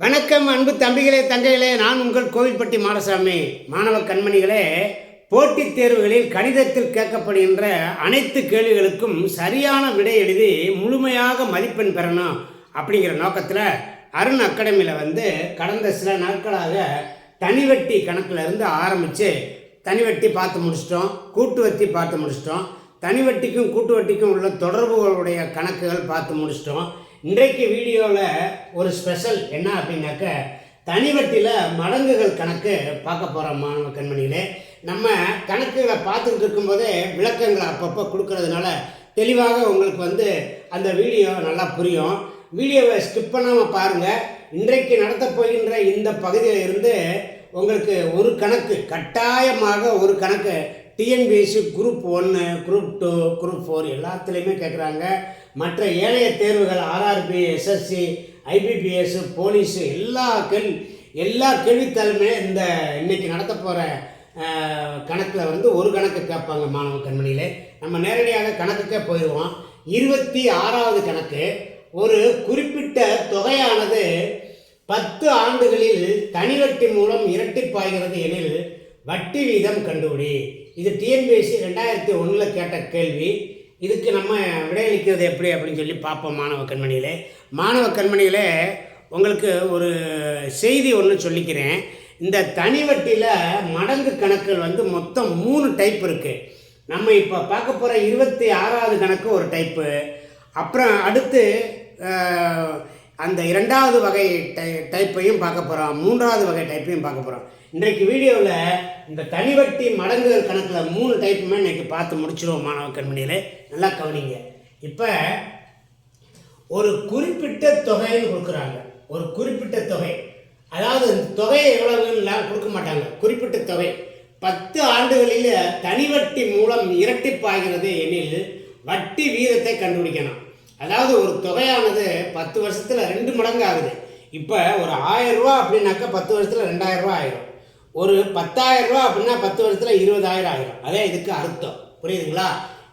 வணக்கம் அன்பு தம்பிகளே தங்கைகளே, நான் உங்கள் கோவில்பட்டி மாடசாமி. மாணவ கண்மணிகளே, போட்டித் தேர்வுகளில் கணிதத்தில் கேட்கப்படுகின்ற அனைத்து கேள்விகளுக்கும் சரியான விடை எழுதி முழுமையாக மதிப்பெண் பெறணும் அப்படிங்கிற நோக்கத்தில் அருண் அகாடமியில் கடந்த சில நாட்களாக தனிவட்டி கணக்கில் இருந்து ஆரம்பித்து தனிவட்டி பார்த்து முடிச்சிட்டோம், கூட்டு வட்டி பார்த்து முடிச்சிட்டோம், தனிவட்டிக்கும் கூட்டு வட்டிக்கும் உள்ள தொடர்புகளுடைய கணக்குகள் பார்த்து முடிச்சிட்டோம். இன்றைக்கு வீடியோவில் ஒரு ஸ்பெஷல் என்ன அப்படின்னாக்க, தனிவட்டியில் மடங்குகள் கணக்கு பார்க்க போகிறோம். மாணவ கண்மணிகளே, நம்ம கணக்குகளை பார்த்துக்கிட்டு இருக்கும்போதே விளக்கங்களை அப்பப்போ கொடுக்கறதுனால தெளிவாக உங்களுக்கு அந்த வீடியோ நல்லா புரியும். வீடியோவை ஸ்கிப் பண்ணாமல் பாருங்கள். இன்றைக்கு நடத்த போகின்ற இந்த பகுதியில் இருந்து உங்களுக்கு ஒரு கணக்கு, கட்டாயமாக ஒரு கணக்கு டிஎன்பிஎஸ்சி குரூப் 1, குரூப் 2, குரூப் 4 எல்லாத்துலேயுமே கேட்குறாங்க. மற்ற ஏழைய தேர்வுகள் ஆர்ஆர்பி, எஸ்எஸ்சி, ஐபிபிஎஸ், போலீஸு எல்லா கேள்வித்தாளுமே இந்த இன்னைக்கு நடத்த போகிற கணக்கில் ஒரு கணக்கு கேட்பாங்க. மாணவ கண்மணியிலே நம்ம நேரடியாக கணக்குக்கே போயிடுவோம். 26வது கணக்கு. ஒரு குறிப்பிட்ட தொகையானது 10 ஆண்டுகளில் தனிவட்டி மூலம் இரட்டிப்பாகிறது எனில் வட்டி வீதம் கண்டுபிடி. இது டிஎன்பிஎஸ்சி 2001 கேட்ட கேள்வி. இதுக்கு நம்ம விடையளிக்கிறது எப்படி அப்படின்னு சொல்லி பார்ப்போம். மாணவ கண்மணிகளே, உங்களுக்கு ஒரு செய்தி ஒன்று சொல்லிக்கிறேன். இந்த தனிவட்டியில் மடங்கு கணக்குகள் மொத்தம் 3 டைப் இருக்குது. நம்ம இப்போ பார்க்க போகிற 26வது கணக்கு ஒரு டைப்பு. அப்புறம் அடுத்து அந்த 2வது வகை டைப்பையும் பார்க்க போகிறோம், 3வது வகை டைப்பையும் பார்க்க போகிறோம். இன்றைக்கு வீடியோவில் இந்த தனிவட்டி மடங்குகள் கணக்கில் 3 டைப்புமே இன்றைக்கி பார்த்து முடிச்சிடுவோம். மாணவ கண்மணிகளே, நல்லா கவனிங்க. இப்போ ஒரு குறிப்பிட்ட தொகைன்னு கொடுக்குறாங்க. ஒரு குறிப்பிட்ட தொகை, அதாவது தொகையை எவ்வளவுலாம் கொடுக்க மாட்டாங்க. குறிப்பிட்ட தொகை 10 ஆண்டுகளில் தனிவட்டி மூலம் இரட்டிப்பாகிறது எனில் வட்டி வீதத்தை கண்டுபிடிக்கணும். அதாவது ஒரு தொகையானது 10 வருஷத்தில் 2 மடங்கு ஆகுது. இப்போ ஒரு 1000 ரூபா அப்படின்னாக்கா 10 வருஷத்தில் 2000 ரூபா ஆயிரும். ஒரு 10,000 ரூபா அப்படின்னா 10 வருஷத்தில் 20,000 ஆயிரும். அதே இதுக்கு அர்த்தம். புரியுதுங்களா?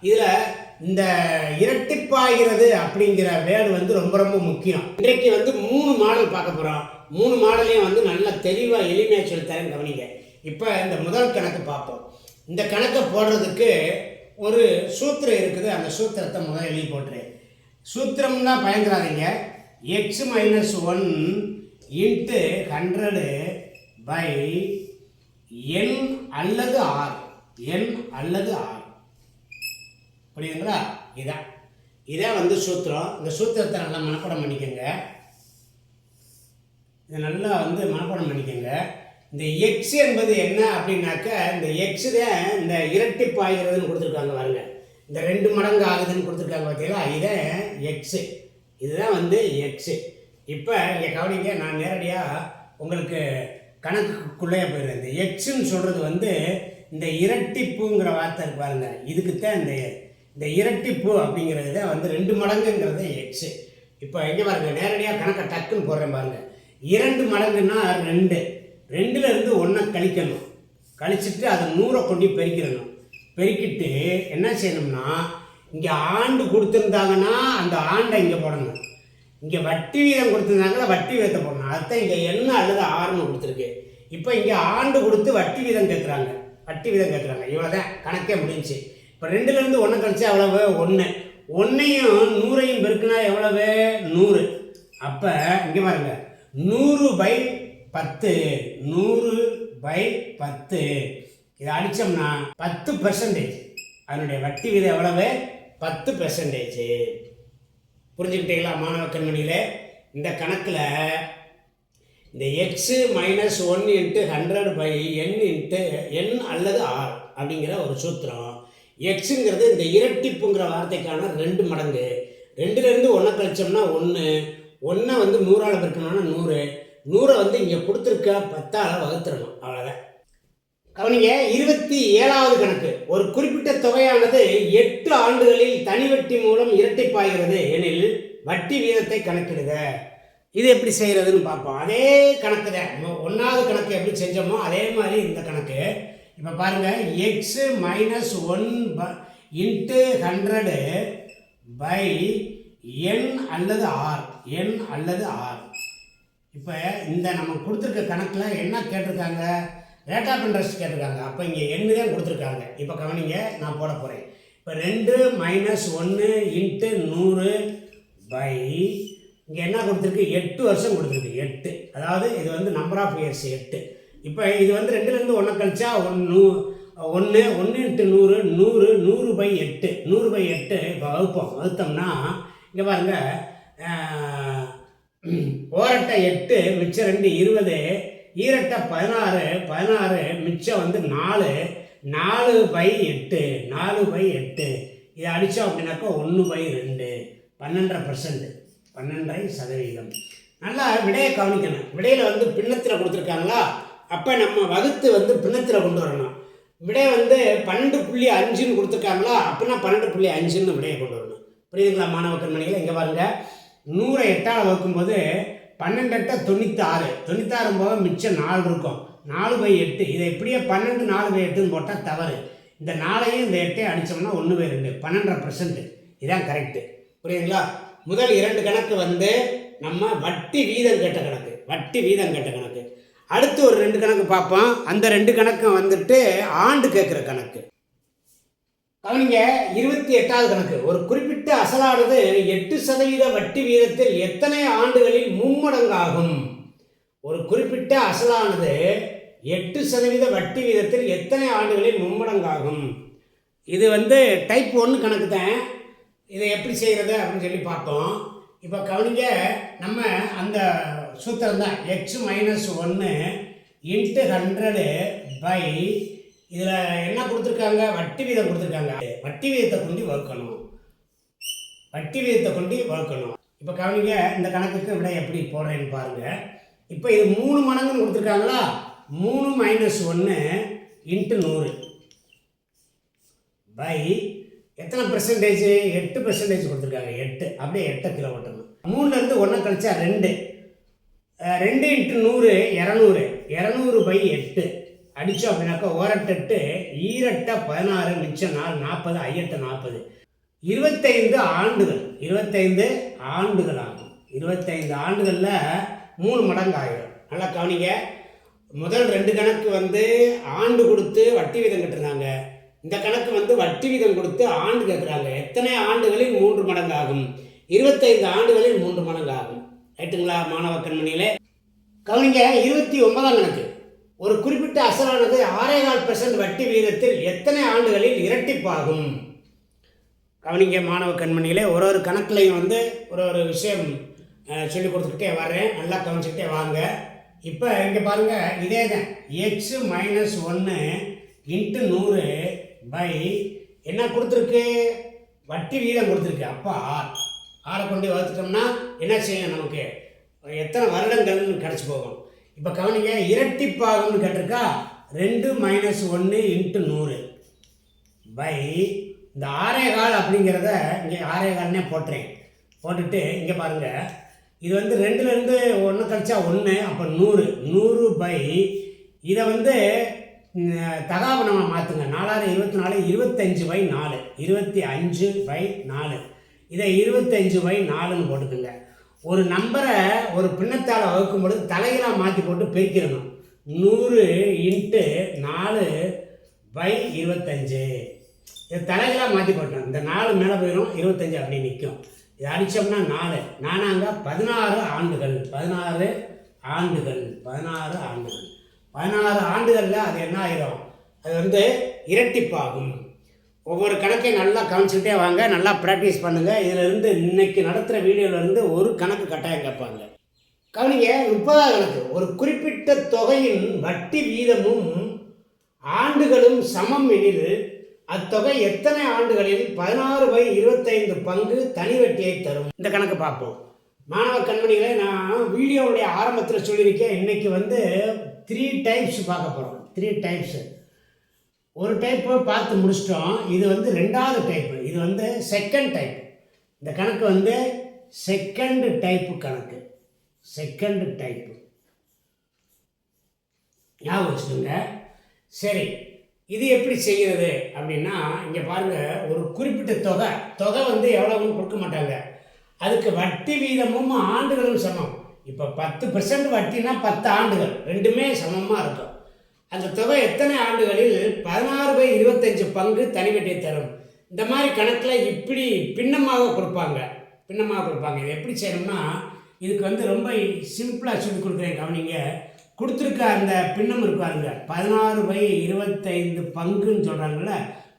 இதில் இந்த இரட்டிப்பாகிறது அப்படிங்கிற வேர்டு ரொம்ப ரொம்ப முக்கியம். இன்றைக்கு 3 மாடல் பார்க்க போகிறோம். 3 மாடலையும் நல்ல தெளிவாக எளிமையாக சொல்லித்தரேன், கவனிங்க. இப்போ இந்த முதல் கணக்கு பார்ப்போம். இந்த கணக்கை போடுறதுக்கு ஒரு சூத்திரம் இருக்குது. அந்த சூத்திரத்தை முதல் எழுதி போட்டுரு. சூத்திரம்னா பயந்துடாதீங்க. x - 1 × 100 by n அல்லது r. n அல்லது r. புரியுதுங்களா? இதான் சூத்திரம். இந்த சூத்திரத்தை நல்லா மனப்பாடம் பண்ணிக்கோங்க. இதை நல்லா மனப்பாடம் பண்ணிக்கோங்க. இந்த எக்ஸ் என்பது என்ன அப்படின்னாக்க, இந்த எக்ஸு தான் இந்த இரட்டிப்பாகிறதுன்னு கொடுத்துருக்காங்க பாருங்க. இந்த 2 மடங்கு ஆகுதுன்னு கொடுத்துருக்காங்க பார்த்தீங்களா? இதான் எக்ஸு. இதுதான் எக்ஸு. இப்போ இங்கே கவனிங்க, நான் நேரடியாக உங்களுக்கு கணக்குக்குள்ளே போயிடுறேன். இந்த எக்ஸுன்னு சொல்கிறது இந்த இரட்டிப்புங்கிற வார்த்தை இருக்கு பாருங்க. இதுக்குத்தான் இந்த இரட்டிப்பு அப்படிங்கிறது தான் 2 மடங்குங்கிறது எக்ஸு. இப்போ எங்கே பாருங்கள், நேரடியாக கணக்கை டக்குன்னு போடுறேன் பாருங்கள். 2 மடங்குன்னா 2. 2லேருந்து 1 கழிக்கணும். கழிச்சிட்டு அதை 100 கொண்டு பெருக்கிடணும். பெருக்கிட்டு என்ன செய்யணும்னா, இங்கே ஆண்டு கொடுத்துருந்தாங்கன்னா அந்த ஆண்டை இங்கே போடணும். இங்கே வட்டி வீதம் கொடுத்துருந்தாங்கன்னா வட்டி வீதத்தை போடணும். அதுதான் இங்கே என்ன அல்லது ஆறுன்னு கொடுத்துருக்கு. இப்போ இங்கே ஆண்டு கொடுத்து வட்டி வீதம் கேட்குறாங்க. இவ்வளோதான், கணக்கே முடிஞ்சு. இப்போ 2லேருந்து 1 கழிச்சா எவ்வளவு? 1. 1ஐயும் 100ஐயும் பெருக்குனா எவ்வளவு? 100. அப்போ இங்கே பாருங்க, 100/10. 100/10 இதை அடித்தோம்னா 10%. அதனுடைய வட்டி வீதம் எவ்வளவு? 10%. புரிஞ்சுக்கிட்டீங்களா மாணவ கண்மணியிலே? இந்த கணக்கில் இந்த x - 1 × 100/n n அல்லது r அப்படிங்கிற ஒரு சூத்திரம். எக்ஸுங்கிறது இந்த இரட்டிப்புங்கிற வார்த்தைக்கான 2 மடங்கு. 2லேருந்து 1 கழிச்சோம்னா 1. 1 100ஆல் பெருக்கணும்னா 100. 100 இங்கே கொடுத்துருக்க 10ஆல் வகுத்துடணும். அவ்வளோதான். கவனிங்க, 27வது கணக்கு. ஒரு குறிப்பிட்ட தொகையானது 8 ஆண்டுகளில் தனிவட்டி மூலம் இரட்டிப்பாகிறது எனில் வட்டி வீதத்தை கணக்கிடுக. இது எப்படி செய்கிறதுன்னு பார்ப்போம். அதே கணக்கு தான். 1வது கணக்கு எப்படி செஞ்சோமோ அதே மாதிரி இந்த கணக்கு. இப்போ பாருங்கள், x - 1 × 100 by n அல்லது r. இப்போ இந்த நம்ம கொடுத்துருக்க கணக்கில் என்ன கேட்டிருக்காங்க, ரேட் ஆஃப் இன்ட்ரெஸ்ட் கேட்டிருக்காங்க. அப்போ இங்கே எண்ணு தான் கொடுத்துருக்காங்க. இப்போ கவனிங்க, நான் போட போகிறேன். இப்போ 2 - 1 × 100 பை இங்கே என்ன கொடுத்துருக்கு, 8 வருஷம் கொடுத்துருக்கு. 8, அதாவது இது வந்து நம்பர் ஆஃப் இயர்ஸ் 8. இப்போ இது வந்து 2லேருந்து 1 கழிச்சா 1 1 × 100 100 100/8 100/8. இப்போ வகுத்தோம்னா இங்கே பாருங்க, ஓரட்டை 8 மிச்சம் 2 20, ஈரட்டை 16 16 மிச்சம் வந்து 4 4/8 4/8. இதை அடித்தோம் அப்படின்னாக்கா 1/2 12%. 12%. நல்லா விடையை கவனிக்கணும். விடையில் வந்து பின்னத்தில் கொடுத்துருக்காங்களா, அப்போ நம்ம வகுத்து வந்து பின்னத்தில் கொண்டு வரணும். விடை வந்து 12.5ன்னு கொடுத்துருக்காங்களா, அப்படின்னா 12.5ன்னு விடையை கொண்டு வரணும். புரியுதுங்களா மாணவ கண்மணிகளை? இங்கே பாருங்கள், 100 8ஆல் வகுக்கும்போது 12 8 96 96 போக மிச்சம் 4 இருக்கும். 4/8. இதை எப்படியே 12 4/8ன்னு போட்டால் தவறு. இந்த 4ஐயும் இந்த 8ஐயும் அடித்தோம்னா 1/2 12%. இதான் கரெக்டு. புரியுதுங்களா? முதல் 2 கணக்கு வந்து நம்ம வட்டி வீதம் கேட்ட கணக்கு, வட்டி வீதம் கேட்ட கணக்கு. அடுத்து ஒரு 2 கணக்கு பார்ப்போம். அந்த 2 கணக்கு வந்துட்டு ஆண்டு கேட்குற கணக்கு. கவனிங்க, 28வது கணக்கு. ஒரு குறிப்பிட்ட அசலானது 8% வட்டி வீதத்தில் எத்தனை ஆண்டுகளில் மும்மடங்காகும்? ஒரு குறிப்பிட்ட அசலானது 8% வட்டி வீதத்தில் எத்தனை ஆண்டுகளில் மும்மடங்காகும்? இது வந்து டைப் 1 கணக்கு தான். இதை எப்படி செய்கிறது அப்படின்னு சொல்லி பார்ப்போம். இப்போ கவனிங்க, நம்ம அந்த சூத்திரம் தான் x - 1 × 100 பை இதில் என்ன கொடுத்துருக்காங்க, வட்டி வீதம் கொடுத்துருக்காங்க. வட்டி வீதத்தை கொண்டு வகுக்கணும், வட்டி வீதத்தை கொண்டு வகுக்கணும். இப்போ கவனிங்க, இந்த கணக்குக்கு விட எப்படி போடுறேன்னு பாருங்கள். இப்போ இது 3 மடங்குன்னு கொடுத்துருக்காங்களா, 3 - 1 × 100 பை எத்தனை பெர்சன்டேஜ், 8% கொடுத்துருக்காங்க. 8 அப்படியே 8 கிலோ ஓட்டணும். 3லேருந்து 1 கழிச்சா 2 2 × 100 200 200/8 அடித்தோம் அப்படின்னாக்கா ஓரட்டெட்டு ஈரட்டை 16 மிச்சம் 4 40 ஐயட்டை 40. 25 ஆண்டுகள் 25 ஆண்டுகள் ஆகும். 25 ஆண்டுகளில் 3 மடங்கு ஆகிடும். நல்லா கவனிங்க, முதல் 2 கணக்கு வந்து ஆண்டு கொடுத்து வட்டி வீதம் கட்டுறாங்க. இந்த கணக்கு வந்து வட்டி வீதம் கொடுத்து ஆண்டு கேட்குறாங்க. எத்தனை ஆண்டுகளில் 3 மடங்கு ஆகும்? 25 ஆண்டுகளில் 3 மடங்கு ஆகும். ரைட்டுங்களா மாணவ கண்மணிகளே? கவனிங்க, 29ஆம் கணக்கு. ஒரு குறிப்பிட்ட அசலானது 6.25% வட்டி வீதத்தில் எத்தனை ஆண்டுகளில் இரட்டிப்பாகும்? கவனிங்க மாணவ கண்மணிகளே, ஒரு கணக்குலையும் வந்து ஒரு விஷயம் சொல்லி கொடுத்துக்கிட்டே வரேன். நல்லா கவனிச்சுக்கிட்டே வாங்க. இப்போ இங்கே பாருங்கள், இதே தான் x - 1 × 100 பை என்ன கொடுத்துருக்கு, வட்டி வீதம் கொடுத்துருக்கு. அப்போ ஆரை கொண்டு வளர்த்துட்டோம்னா என்ன செய்யணும், நமக்கு எத்தனை வருடங்கள்னு கிடச்சி போகும். இப்போ கவனிங்க, இரட்டிப்பாகும்னு கேட்டிருக்கா, 2 - 1 × 100 பை இந்த 6.25 அப்படிங்கிறத இங்கே 6.25னே போட்டுறேன். போட்டுட்டு இங்கே பாருங்கள், இது வந்து 2லேருந்து 1 கழிச்சா 1, அப்போ 100 100 பை இதை வந்து தகாபனமாக மாற்றுங்க. 4 24 25/4 25/4. இதை 25/4ன்னு போட்டுக்குங்க. ஒரு நம்பரை ஒரு பின்னத்தால் வகுக்கும் பொழுது தலைகளாக மாற்றி போட்டு பெருக்கிடணும். 100 × 4/25. இது தலைகளாக மாற்றி போட்டோம். இந்த 4 மேலே போயிடும், 25 அப்படி நிற்கும். இதை அடித்தோம்னா 4 4 16 ஆண்டுகள் 16 ஆண்டுகள் 16 ஆண்டுகள் 16 ஆண்டுகளில் அது என்ன ஆயிரும், அது வந்து இரட்டிப்பாகும். ஒவ்வொரு கணக்கையும் நல்லா கவனிச்சுக்கிட்டே வாங்க, நல்லா ப்ராக்டிஸ் பண்ணுங்கள். இதிலிருந்து இன்னைக்கு நடத்துகிற வீடியோவிலேருந்து ஒரு கணக்கு கட்டாயம் கேட்பாங்க. கவனிங்க, 30ஆவது கணக்கு. ஒரு குறிப்பிட்ட தொகையின் வட்டி வீதமும் ஆண்டுகளும் சமம் எனில் அத்தொகை எத்தனை ஆண்டுகளில் 16/25 பங்கு தனி வட்டியை தரும்? இந்த கணக்கு பார்ப்போம். மாணவ கண்மணிகளை, நான் வீடியோவுடைய ஆரம்பத்தில் சொல்லியிருக்கேன். இன்றைக்கி வந்து 3 டைப்ஸ் பார்க்க போகிறோம். 3 டைப்ஸு. ஒரு டைப்பு பார்த்து முடிச்சிட்டோம். இது வந்து 2வது டைப்பு. இது வந்து செகண்ட் டைப். இந்த கணக்கு வந்து செகண்ட் டைப்பு கணக்கு. செகண்ட் டைப்பு ஞாபகம் வச்சுக்கோங்க. சரி, இது எப்படி செய்கிறது அப்படின்னா, இங்கே பாருங்கள், ஒரு குறிப்பிட்ட தொகை வந்து எவ்வளோன்னு கொடுக்க மாட்டாங்க. அதுக்கு வட்டி வீதமும் ஆண்டுகளும் சமம். இப்போ 10% வட்டினா 10 ஆண்டுகள் ரெண்டுமே சமமாக இருக்கும். அந்த தொகை எத்தனை ஆண்டுகளில் 16/25 பங்கு தனி வட்டியை தரும். இந்த மாதிரி கணக்கில் இப்படி பின்னமாக கொடுப்பாங்க. இது எப்படி செய்யணும்னா, இதுக்கு வந்து ரொம்ப சிம்பிளாக சொல்லி கொடுக்குறேன் கவனிங்க. கொடுத்துருக்க அந்த பின்னம் இருப்பாருங்க 16/25 பங்குன்னு சொல்கிறாங்கல்ல,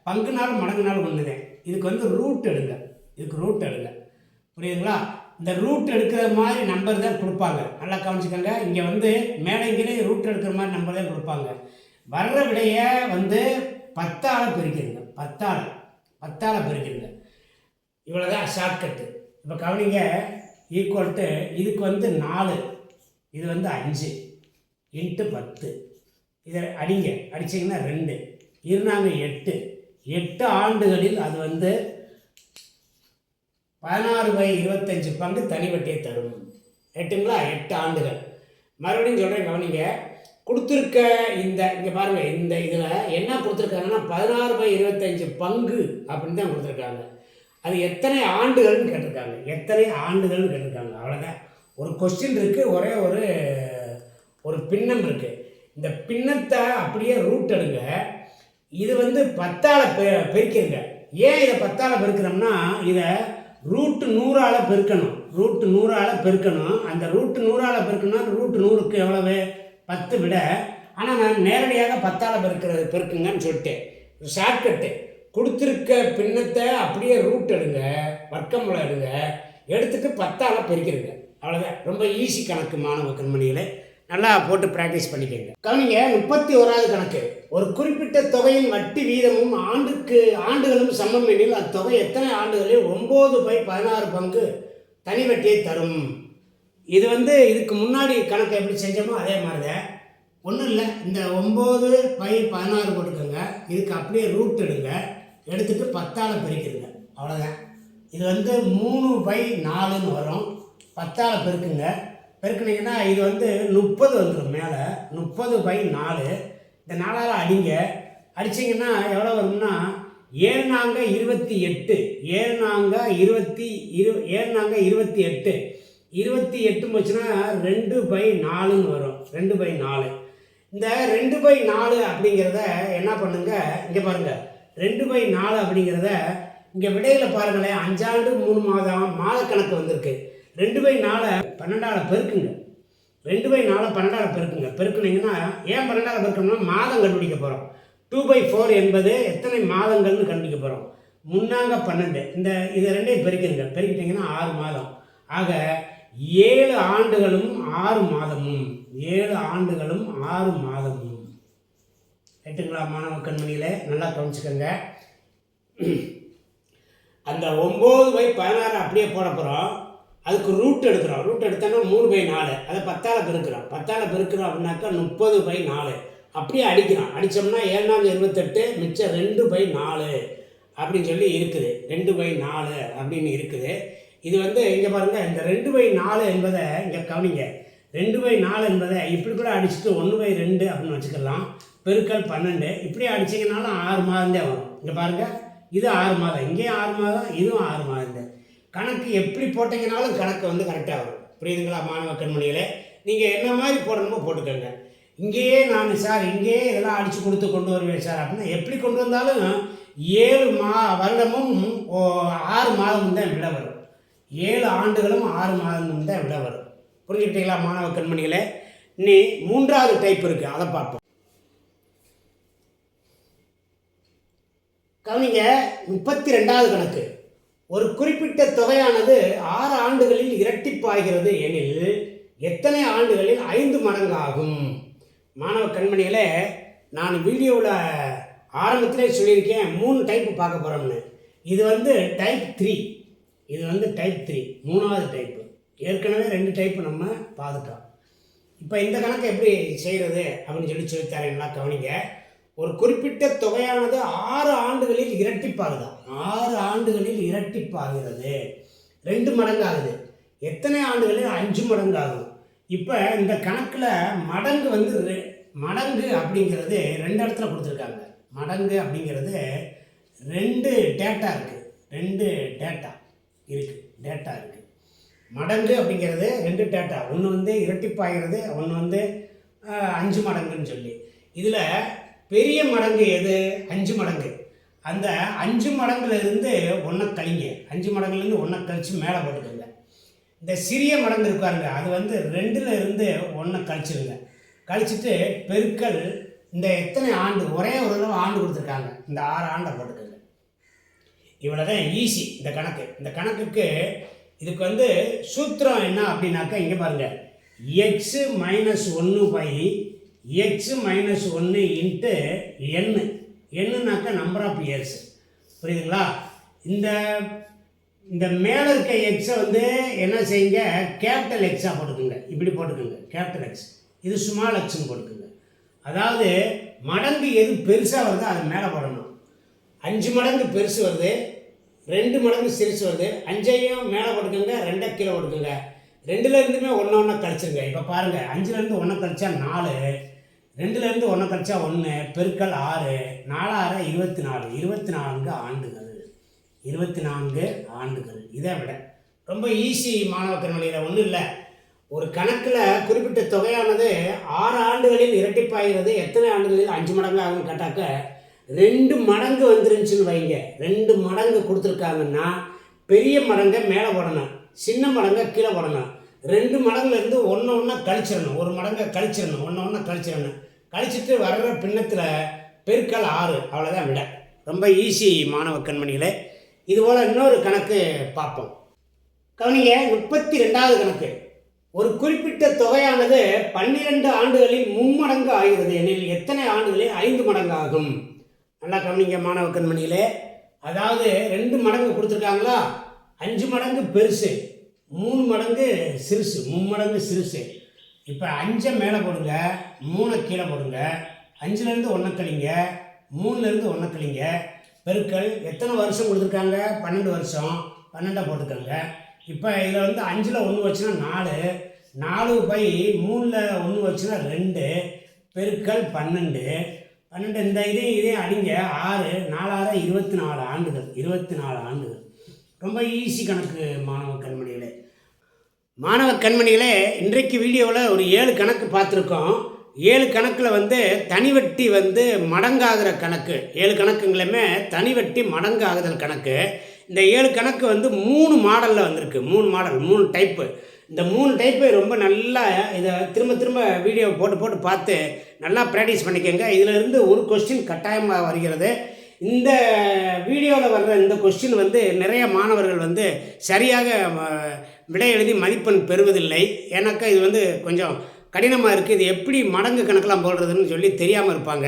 பங்குனாலும் மடங்குனாலும் ஒன்று தான். இதுக்கு வந்து ரூட் எடுங்க. புரியுதுங்களா? இந்த ரூட் எடுக்கிற மாதிரி நம்பர் தான் கொடுப்பாங்க. நல்லா கவனிச்சுக்கோங்க. இங்கே வந்து மேலே ரூட் எடுக்கிற மாதிரி நம்பர் தான் கொடுப்பாங்க. வர்ற விடையை வந்து 10ஆல் பெருக்கிடுங்க. 10ஆல் பெருக்கிடுங்க. இவ்வளோதான் ஷார்ட்கட்டு. இப்போ கவனிங்க, ஈக்குவல் டு இதுக்கு வந்து 4, இது வந்து 5 × 10. இதை அடிச்சிங்கன்னா 2 இருந்தாங்க 8 ஆண்டுகளில் அது வந்து 16/25 பங்கு தனி வட்டியை தரும். 8 ஆண்டுகள். மறுபடியும் சொல்கிறேன் கவனிங்க. கொடுத்துருக்க இங்கே பாருங்கள், இந்த இதில் என்ன கொடுத்துருக்காங்கன்னா 16/25 பங்கு அப்படின்னு தான் கொடுத்துருக்காங்க. அது எத்தனை ஆண்டுகள்னு கேட்டிருக்காங்க. அவ்வளோதான். ஒரு கொஸ்டின் இருக்குது, ஒரே ஒரு பின்னம் இருக்குது. இந்த பின்னத்தை அப்படியே ரூட் எடுங்க. இது வந்து 10ஆல் பெருக்கிருங்க. ஏன் இதை 10ஆல் பெருக்கிறோம்னா, இதை ரூட் 100ஆல் பெருக்கணும். அந்த ரூட் 100ஆல் பெருக்கணும்னா ரூட் 100க்கு எவ்வளவு 10 விட. ஆனால் நான் நேரடியாக 10ஆல் பெருக்குங்கன்னு சொல்லிட்டேன். ஷார்ட்கட்டு. கொடுத்துருக்க பின்னத்தை அப்படியே ரூட் எடுங்க, வர்க்கமூலம் எடுங்க, எடுத்துட்டு 10ஆல் பெருக்கிடுங்க. அவ்வளோதான். ரொம்ப ஈஸி கணக்கு மாணவ கண்மணிகளை நல்லா போட்டு ப்ராக்டிஸ் பண்ணிக்கோங்க. கவனிங்க, 31வது கணக்கு. ஒரு குறிப்பிட்ட தொகையின் வட்டி வீதமும் ஆண்டுகளும் சமம் எனில் அத்தொகை எத்தனை ஆண்டுகளில் 9/16 பங்கு தனி வட்டியை தரும். இது வந்து இதுக்கு முன்னாடி கணக்கு எப்படி செஞ்சோமோ அதே மாதிரி தான். ஒன்றும் இல்லை, இந்த 9/16 போட்டுக்கோங்க. இதுக்கு அப்படியே ரூட் எடுங்க, எடுத்துட்டு 10ஆல் பெருக்கிடுங்க. அவ்வளோதான். இது வந்து 3/4ன்னு வரும். 10ஆல் பெருக்குனீங்கன்னா இது வந்து 30 வந்துடும். மேலே 30/4. இந்த 4ஆல் அடிச்சிங்கன்னா எவ்வளோ வரும்னா 7 28. 28 போச்சுன்னா 2/4ன்னு வரும். 2/4. இந்த 2/4 அப்படிங்கிறத என்ன பண்ணுங்க, இங்கே பாருங்கள். 2/4 அப்படிங்கிறத இங்கே விடையில் பாருங்களேன். 5 ஆண்டு 3 மாதம் மாதக்கணக்கு வந்திருக்கு. 2/4 12ஆல் பெருக்குங்க. 2/4 12ஆல் பெருக்குங்க. பெருக்குனீங்கன்னா ஏன் 12ஆல் பெருக்கணும்னா மாதம் கண்டுபிடிக்க போகிறோம். 2/4 என்பது எத்தனை மாதங்கள்னு கண்டுபிடிக்க போகிறோம். 3×12. இதை ரெண்டையும் பெருக்கிட்டீங்கன்னா 6 மாதம். ஆக 7 ஆண்டுகளும் 6 மாதமும். 7 ஆண்டுகளும் 6 மாதமும். ரைட்டுங்களா மாணவ கண்மணியில் நல்லா கவனிச்சுக்கோங்க. அந்த 9/16 அப்படியே போட போகிறோம். அதுக்கு ரூட் எடுக்கிறோம். ரூட் எடுத்தோன்னா 3/4. அதை 10ஆல் பெருக்கிறோம். அப்படின்னாக்கா 30/4. அப்படியே அடித்தோம்னா 7 28 மிச்சம் 2/4 அப்படின்னு சொல்லி இருக்குது. 2/4 அப்படின்னு இருக்குது. இது வந்து இங்கே பாருங்கள், இந்த 2/4 என்பதை இங்கே கவனிங்க. 2/4 என்பதை இப்படி கூட அடிச்சுட்டு 1/2 அப்படின்னு வச்சுக்கலாம். பெருக்கல் 12. இப்படி அடிச்சிங்கனாலும் 6 மாதம் தான் வரும். இங்கே பாருங்கள், இது 6 மாதம், இங்கேயும் 6 மாதம், இதுவும் 6 மாதம் தான். கணக்கு எப்படி போட்டிங்கனாலும் கணக்கு வந்து கரெக்டாக வரும். புரியுதுங்களா மாணவ கண்மணிகளே? நீங்கள் என்ன மாதிரி போடணுமோ போட்டுக்கோங்க. இங்கேயே நான் சார் இங்கேயே இதெல்லாம் அடித்து கொடுத்து கொண்டு வருவேன் சார் அப்படின்னா எப்படி கொண்டு வந்தாலும் 7 வருடமும் 6 மாதமும் தான் விட வரும். 7 ஆண்டுகளும் 6 மாதமும் தான் விட வரும். புரிஞ்சுக்கிட்டீங்களா மாணவ கண்மணிகளே? இனி 3வது டைப் இருக்குது, அதை பார்ப்போம். கவனிங்க, 32வது கணக்கு. ஒரு குறிப்பிட்ட தொகையானது 6 ஆண்டுகளில் இரட்டிப்பாகிறது எனில் எத்தனை ஆண்டுகளில் 5 மடங்கு ஆகும்? மாணவ கண்மணிகளே, நான் வீடியோவில் ஆரம்பத்திலே சொல்லியிருக்கேன் 3 டைப்பு பார்க்க போகிறோம்னு. இது வந்து டைப் 3. 3வது டைப்பு. ஏற்கனவே 2 டைப்பு நம்ம பார்த்துட்டோம். இப்போ இந்த கணக்கு எப்படி செய்கிறது அப்படின்னு சொல்லித்தரேங்களா? கவனிங்க. ஒரு குறிப்பிட்ட தொகையானது 6 ஆண்டுகளில் இரட்டிப்பாகுதான். 6 ஆண்டுகளில் இரட்டிப்பாகிறது. 2 மடங்கு ஆகுது. எத்தனை ஆண்டுகளில் 5 மடங்கு ஆகும். இப்போ இந்த கணக்கில் மடங்கு வந்து மடங்கு அப்படிங்கிறது 2 இடத்துல கொடுத்துருக்காங்க. மடங்கு அப்படிங்கிறது 2 டேட்டா இருக்குது. 2 டேட்டா இருக்குது. மடங்கு அப்படிங்கிறது 2 டேட்டா, ஒன்று வந்து இரட்டிப்பாகிறது, ஒன்று வந்து 5 மடங்குன்னு சொல்லி. இதில் பெரிய மடங்கு எது? 5 மடங்கு. அந்த 5 மடங்குலேருந்து 1 கழிங்க, 5 மடங்குலேருந்து 1 கழித்து மேலே போட்டுக்கோங்க. இந்த சிறிய மடங்கு இருக்காருங்க, அது வந்து 2ல் 1 கழிச்சிருங்க. கழிச்சிட்டு பெருக்கல் இந்த எத்தனை ஆண்டு, ஒரே ஒரு தடவை ஆண்டு கொடுத்துருக்காங்க, இந்த 6 ஆண்டை போட்டுக்கோங்க. இவ்வளோ தான் ஈஸி இந்த கணக்கு. இந்த கணக்குக்கு இதுக்கு வந்து சூத்திரம் என்ன அப்படின்னாக்கா, இங்கே பாருங்கள், x minus 1 by x minus 1 into n. எண்ணுனாக்கா நம்பர் ஆஃப் இயர்ஸ். புரியுதுங்களா? இந்த மேலே இருக்க எக்ஸை வந்து என்ன செய்யுங்க, கேபிட்டல் எக்ஸாக போட்டுக்கோங்க. இப்படி போட்டுக்கோங்க, கேபிட்டல் எக்ஸ். இது ஸ்மால் எக்ஸ்ன்னு போட்டுக்கோங்க. அதாவது மடங்கு எது பெருசாக வருதோ அது மேலே போடணும். 5 மடங்கு பெருசு வருது, 2 மடங்கு சிறுசு வருது. 5ஐயும் மேலே போட்டுக்கோங்க, 2 கீழே போட்டுக்கோங்க. 2லேருந்துமே 1 கழிச்சிருங்க. இப்போ பாருங்கள், 5லேருந்து 1 கழிச்சா 4, 2லேருந்து 1 கழிச்சா 1, பெருக்கல் 6, 4 6 24, 24 ஆண்டுகள். 24 ஆண்டுகள். இதை விட ரொம்ப ஈஸி மாணவ கண்மணியில் ஒன்றும் இல்லை. ஒரு கணக்கில் குறிப்பிட்ட தொகையானது 6 ஆண்டுகளில் இரட்டிப்பாகிறது. எத்தனை ஆண்டுகளில் 5 மடங்கு ஆகும்னு கேட்டாக்க 2 மடங்கு வந்துருந்துச்சுன்னு வைங்க. 2 மடங்கு கொடுத்துருக்காங்கன்னா பெரிய மடங்கை மேலே போடணும், சின்ன மடங்கை கீழே போடணும். 2 மடங்குலேருந்து 1 கழிச்சிடணும், 1 மடங்கை கழிச்சிடணும், 1 கழிச்சிடணும். கழிச்சிட்டு வர்ற பின்னத்தில் பெருக்கல் 6. அவ்வளோதான் விட. ரொம்ப ஈஸி மாணவ கண்மணிகளே. இதுபோல் இன்னொரு கணக்கு பார்ப்போம். கவனிங்க, 32வது கணக்கு. ஒரு குறிப்பிட்ட தொகையானது 12 ஆண்டுகளில் 3 மடங்கு ஆகிறது எனில் எத்தனை ஆண்டுகளில் 5 மடங்கு ஆகும்? நல்லா கவனிங்க மாணவ கண்மணிகளே. அதாவது 2 மடங்கு கொடுத்துருக்காங்களா, 5 மடங்கு பெருசு, 3 மடங்கு சிறுசு, 3 மடங்கு சிறுசு. இப்போ 5 மேலே போடுங்க, 3 கீழே போடுங்க. 5லேருந்து 1 கழிங்க, 3லேருந்து 1 கழிங்க. பெருக்கல் எத்தனை வருஷம் கொடுத்துருக்காங்க? 12 வருஷம். 12 போட்டுக்கோங்க. இப்போ இதில் வந்து 5ல் 1 வச்சுன்னா 4, 4 பை 3ல் 1 வச்சுன்னா 2, பெருக்கல் 12. இந்த இதையும் அடிங்க, 6, 4 6 24 ஆண்டுகள். 24 ஆண்டுகள். ரொம்ப ஈஸி கணக்கு மாணவ கண்மணிகளே. மாணவ கண்மணிகளே, இன்றைக்கு வீடியோவில் ஒரு 7 கணக்கு பார்த்துருக்கோம். 7 கணக்கில் வந்து தனிவட்டி வந்து மடங்காகிற கணக்கு. 7 கணக்குங்களுமே தனிவட்டி மடங்காகுதல் கணக்கு. இந்த 7 கணக்கு வந்து 3 மாடலில் வந்திருக்கு. 3 மாடல், 3 டைப்பு. இந்த 3 டைப்பு ரொம்ப நல்லா இதை திரும்ப திரும்ப வீடியோ போட்டு பார்த்து நல்லா ப்ராக்டிஸ் பண்ணிக்கோங்க. இதிலிருந்து ஒரு கொஸ்டின் கட்டாயமாக வருகிறது. இந்த வீடியோவில் வர்ற இந்த கொஸ்டின் வந்து நிறைய மாணவர்கள் வந்து சரியாக விடை எழுதி மதிப்பெண் பெறுவதில்லை. ஏன்னாக்கா இது வந்து கொஞ்சம் கடினமாக இருக்குது. இது எப்படி மடங்கு கணக்கெலாம் போடுறதுன்னு சொல்லி தெரியாமல் இருப்பாங்க.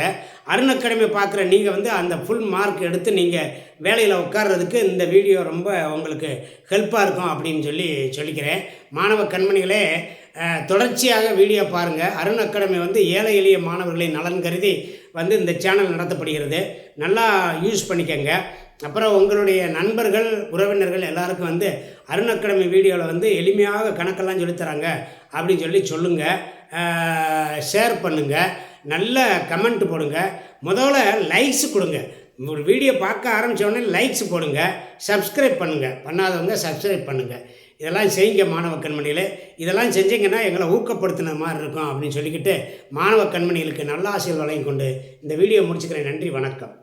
அருண் அகாடமி பார்க்குற நீங்கள் வந்து அந்த ஃபுல் மார்க் எடுத்து நீங்கள் வேலையில் உட்கார்றதுக்கு இந்த வீடியோ ரொம்ப உங்களுக்கு ஹெல்ப்பாக இருக்கும் அப்படின்னு சொல்லிக்கிறேன். மாணவ கண்மணிகளே, தொடர்ச்சியாக வீடியோ பாருங்கள். அருண் அகாடமி வந்து ஏழை எளிய மாணவர்களின் நலன் கருதி வந்து இந்த சேனல் நடத்தப்படுகிறது. நல்லா யூஸ் பண்ணிக்கங்க. அப்புறம் உங்களுடைய நண்பர்கள், உறவினர்கள் எல்லாருக்கும் வந்து அருண் அகாடமி வீடியோவில் வந்து எளிமையாக கணக்கெல்லாம் சொல்லித்தராங்க அப்படின்னு சொல்லுங்கள். ஷேர் பண்ணுங்கள், நல்ல கமெண்ட் போடுங்க. முதல்ல லைக்ஸ் கொடுங்க. ஒரு வீடியோ பார்க்க ஆரம்பித்தோடனே லைக்ஸ் போடுங்க. சப்ஸ்கிரைப் பண்ணுங்கள், பண்ணாதவங்க சப்ஸ்கிரைப் பண்ணுங்கள். இதெல்லாம் செய்யுங்க மாணவ கண்மணிகளே. இதெல்லாம் செஞ்சிங்கன்னா எங்களை ஊக்கப்படுத்தின மாதிரி இருக்கும் அப்படின்னு சொல்லிக்கிட்டு மாணவ கண்மணிகளுக்கு நல்ல ஆசைகள் வழங்கி கொண்டு இந்த வீடியோ முடிச்சுக்கிறேன். நன்றி, வணக்கம்.